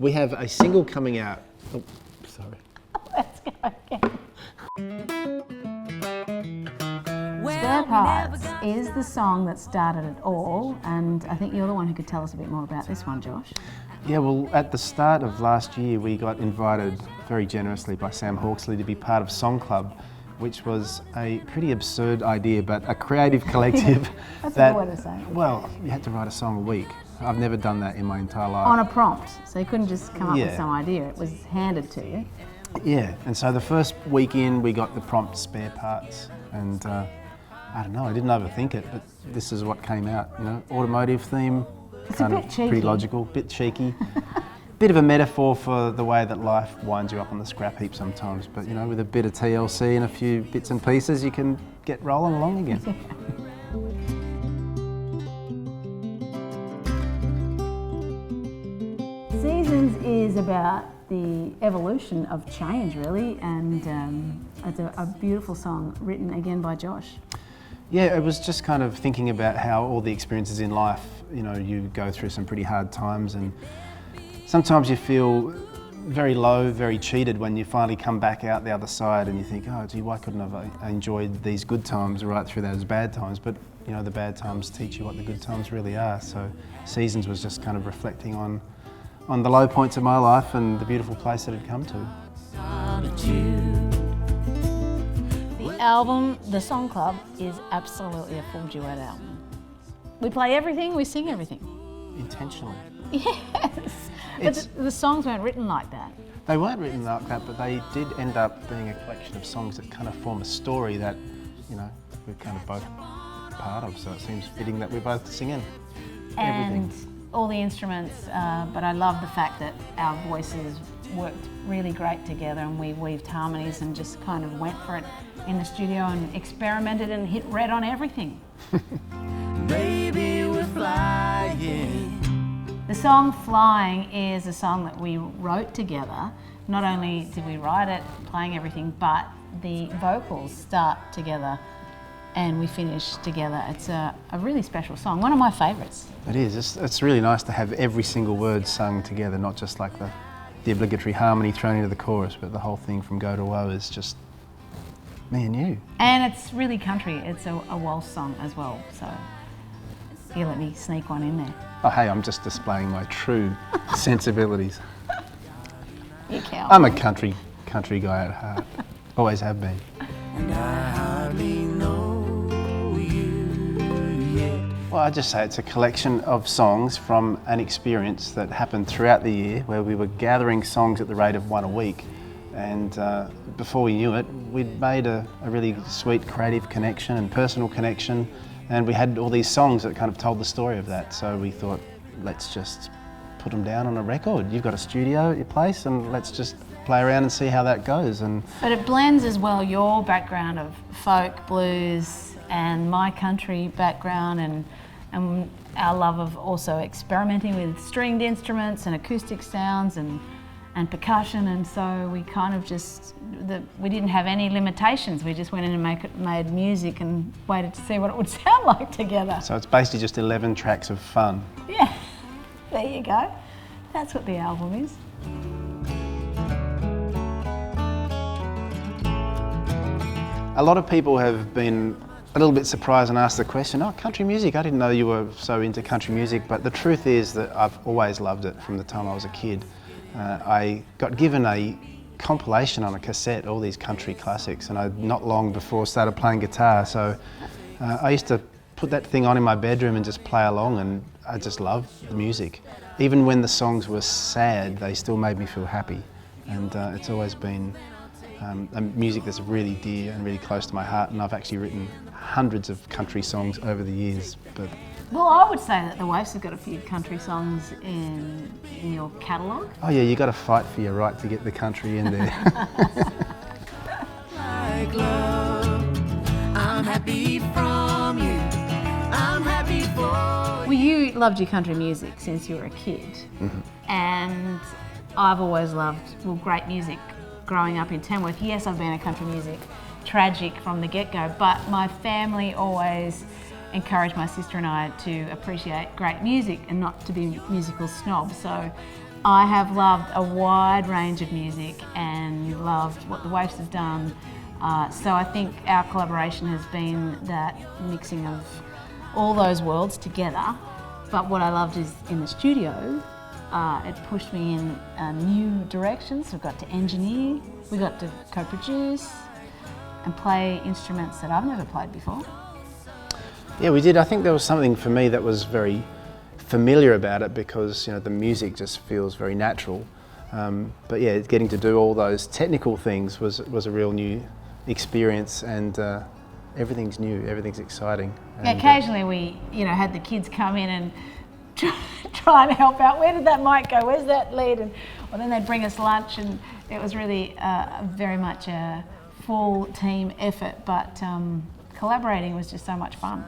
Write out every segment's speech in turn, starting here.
We have a single coming out. Oh, sorry. Let's go again. Spare Parts is the song that started it all, and I think you're the one who could tell us a bit more about this one, Josh. Yeah, well, at the start of last year, we got invited very generously by Sam Hawksley to be part of Song Club, which was a pretty absurd idea, but a creative collective. That's a good way to say it. Well, you had to write a song a week. I've never done that in my entire life. On a prompt, so you couldn't just come up with some idea, it was handed to you. Yeah, and so the first week in, we got the prompt Spare Parts, and I don't know, I didn't overthink it, but this is what came out, you know, automotive theme. It's a bit cheeky. Pretty logical, bit cheeky. Bit of a metaphor for the way that life winds you up on the scrap heap sometimes, but you know, with a bit of TLC and a few bits and pieces, you can get rolling along again. Seasons is about the evolution of change, really, and it's a beautiful song written again by Josh. Yeah, it was just kind of thinking about how all the experiences in life, you know, you go through some pretty hard times, and sometimes you feel very low, very cheated when you finally come back out the other side and you think, oh gee, why couldn't I have enjoyed these good times right through those bad times? But you know, the bad times teach you what the good times really are. So Seasons was just kind of reflecting on the low points of my life and the beautiful place that it had come to. The album, The Song Club, is absolutely a full duet album. We play everything, we sing everything. Intentionally. Yes, but the songs weren't written like that. They weren't written like that, but they did end up being a collection of songs that kind of form a story that, you know, we're kind of both part of, so it seems fitting that we're both singing everything. And all the instruments, but I love the fact that our voices worked really great together, and we weaved harmonies and just kind of went for it in the studio and experimented and hit red on everything. Baby, we're flying. The song Flying is a song that we wrote together. Not only did we write it, playing everything, but the vocals start together and we finish together. It's a really special song, one of my favourites. It is. It's really nice to have every single word sung together, not just like the obligatory harmony thrown into the chorus, but the whole thing from go to woe is just me and you. And it's really country. It's a waltz song as well, so you let me sneak one in there. Oh hey, I'm just displaying my true sensibilities. You cow. I'm a country guy at heart. Always have been. And I hardly know you yet. Well, I'd just say it's a collection of songs from an experience that happened throughout the year where we were gathering songs at the rate of one a week. And before we knew it, we'd made a really sweet creative connection and personal connection. And we had all these songs that kind of told the story of that. So we thought, let's just put them down on a record. You've got a studio at your place, and let's just play around and see how that goes. But it blends as well your background of folk, blues, and my country background, and our love of also experimenting with stringed instruments and acoustic sounds and percussion, and so we kind of we didn't have any limitations. We just went in and made music and waited to see what it would sound like together. So it's basically just 11 tracks of fun. Yeah, there you go. That's what the album is. A lot of people have been a little bit surprised and asked the question, oh, country music, I didn't know you were so into country music, but the truth is that I've always loved it from the time I was a kid. I got given a compilation on a cassette, all these country classics, and I not long before started playing guitar, so I used to put that thing on in my bedroom and just play along, and I just loved the music. Even when the songs were sad, they still made me feel happy, and it's always been a music that's really dear and really close to my heart, and I've actually written hundreds of country songs over the years. But well, I would say that the Waifs have got a few country songs in your catalogue. Oh yeah, you got to fight for your right to get the country in there. Like love, I'm happy from you. I'm happy for Well, you loved your country music since you were a kid, and I've always loved great music growing up in Tamworth. Yes, I've been a country music tragic from the get-go, but my family always encouraged my sister and I to appreciate great music and not to be musical snobs. So I have loved a wide range of music and loved what the Waifs have done. So I think our collaboration has been that mixing of all those worlds together. But what I loved is in the studio, it pushed me in new directions. We got to engineer, we got to co-produce and play instruments that I've never played before. Yeah, we did. I think there was something for me that was very familiar about it because the music just feels very natural. But yeah, getting to do all those technical things was a real new experience, and everything's new, everything's exciting. And occasionally we, had the kids come in and try and help out. Where did that mic go? Where's that lead? And then they'd bring us lunch, and it was really very much a full team effort. But collaborating was just so much fun.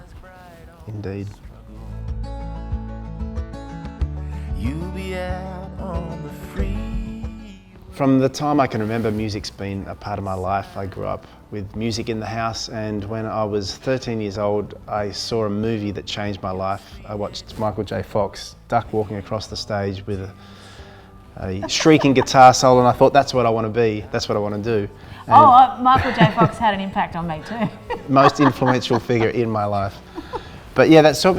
Indeed. You'll be out on the free. From the time I can remember, music's been a part of my life. I grew up with music in the house, and when I was 13 years old, I saw a movie that changed my life. I watched Michael J. Fox duck walking across the stage with a shrieking guitar solo, and I thought, that's what I want to be, that's what I want to do. And Michael J. Fox had an impact on me too. most influential figure in my life. But yeah, that set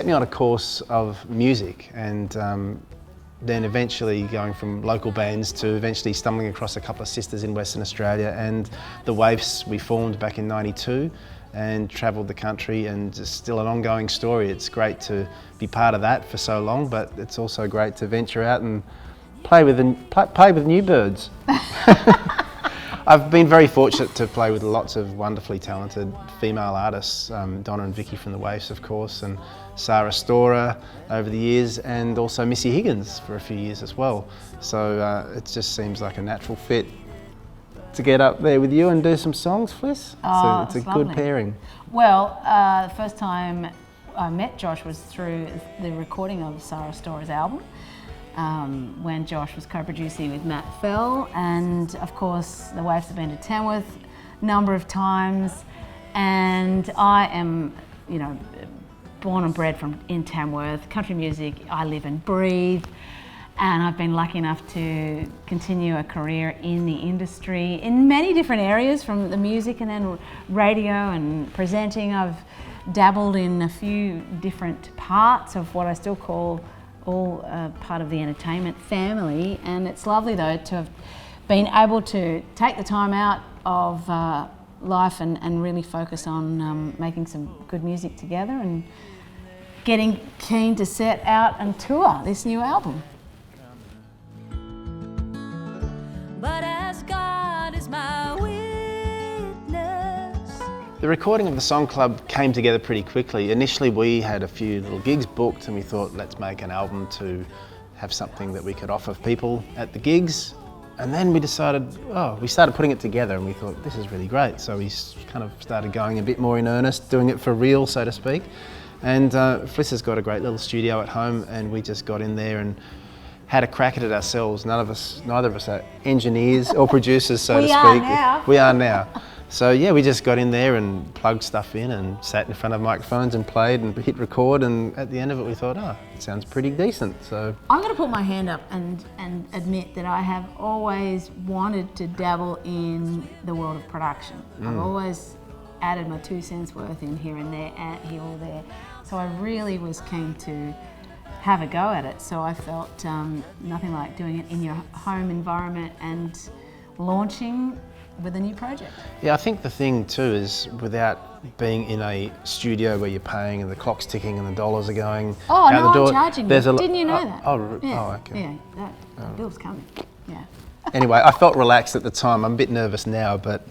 me on a course of music, and then eventually going from local bands to eventually stumbling across a couple of sisters in Western Australia, and the Waifs we formed back in '92 and travelled the country, and it's still an ongoing story. It's great to be part of that for so long, but it's also great to venture out and play with new birds. I've been very fortunate to play with lots of wonderfully talented female artists, Donna and Vicky from the Waifs, of course, and Sarah Storer over the years, and also Missy Higgins for a few years as well. So it just seems like a natural fit to get up there with you and do some songs, Fliss. It's a good pairing. Well, the first time I met Josh was through the recording of Sarah Storer's album. When Josh was co-producing with Matt Fell, and of course the Waifs have been to Tamworth a number of times, and I am, born and bred in Tamworth, country music, I live and breathe, and I've been lucky enough to continue a career in the industry in many different areas, from the music and then radio and presenting. I've dabbled in a few different parts of what I still call all part of the entertainment family, and it's lovely though to have been able to take the time out of life and really focus on making some good music together and getting keen to set out and tour this new album. But as God is my witness. The recording of the Song Club came together pretty quickly. Initially we had a few little gigs booked, and we thought, let's make an album to have something that we could offer people at the gigs. And then we decided, we started putting it together, and we thought, this is really great. So we kind of started going a bit more in earnest, doing it for real, so to speak. And Fliss has got a great little studio at home, and we just got in there and had a crack at it ourselves. Neither of us are engineers or producers, so to speak. We are now. So yeah, we just got in there and plugged stuff in and sat in front of microphones and played and hit record, and at the end of it we thought, it sounds pretty decent. So I'm going to put my hand up and admit that I have always wanted to dabble in the world of production. I've always added my 2 cents worth in here and there, here or there. So I really was keen to have a go at it. So I felt nothing like doing it in your home environment and launching with a new project. Yeah, I think the thing too is, without being in a studio where you're paying and the clock's ticking and the dollars are going out the door. I'm charging you. Didn't you know that? Okay. Yeah, that bill's coming. Yeah. Anyway, I felt relaxed at the time. I'm a bit nervous now, but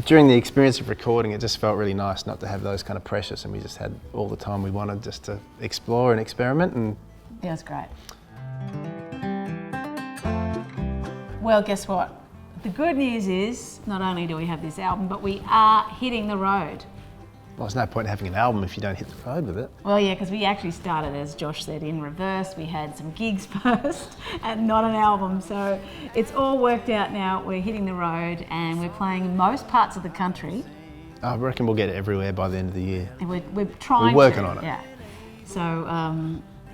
during the experience of recording, it just felt really nice not to have those kind of pressures, and we just had all the time we wanted just to explore and experiment. And yeah, it was great. Well, guess what? The good news is, not only do we have this album, but we are hitting the road. Well, there's no point in having an album if you don't hit the road with it. Well, yeah, because we actually started, as Josh said, in reverse. We had some gigs first and not an album. So it's all worked out now. We're hitting the road and we're playing in most parts of the country. I reckon we'll get it everywhere by the end of the year. And we're trying We're working on it. Yeah. So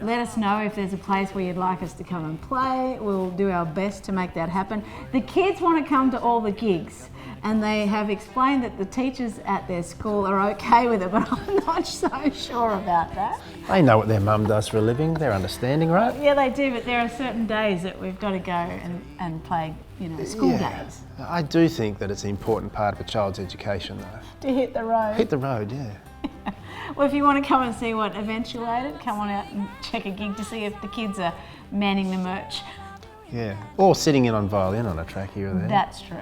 let us know if there's a place where you'd like us to come and play. We'll do our best to make that happen. The kids want to come to all the gigs, and they have explained that the teachers at their school are okay with it, but I'm not so sure about that. They know what their mum does for a living. They're understanding, right? Yeah, they do, but there are certain days that we've got to go and play, school days. I do think that it's an important part of a child's education, though. To hit the road. Hit the road, yeah. Well, if you want to come and see what eventuated, come on out and check a gig to see if the kids are manning the merch. Yeah, or sitting in on violin on a track here or there. That's true.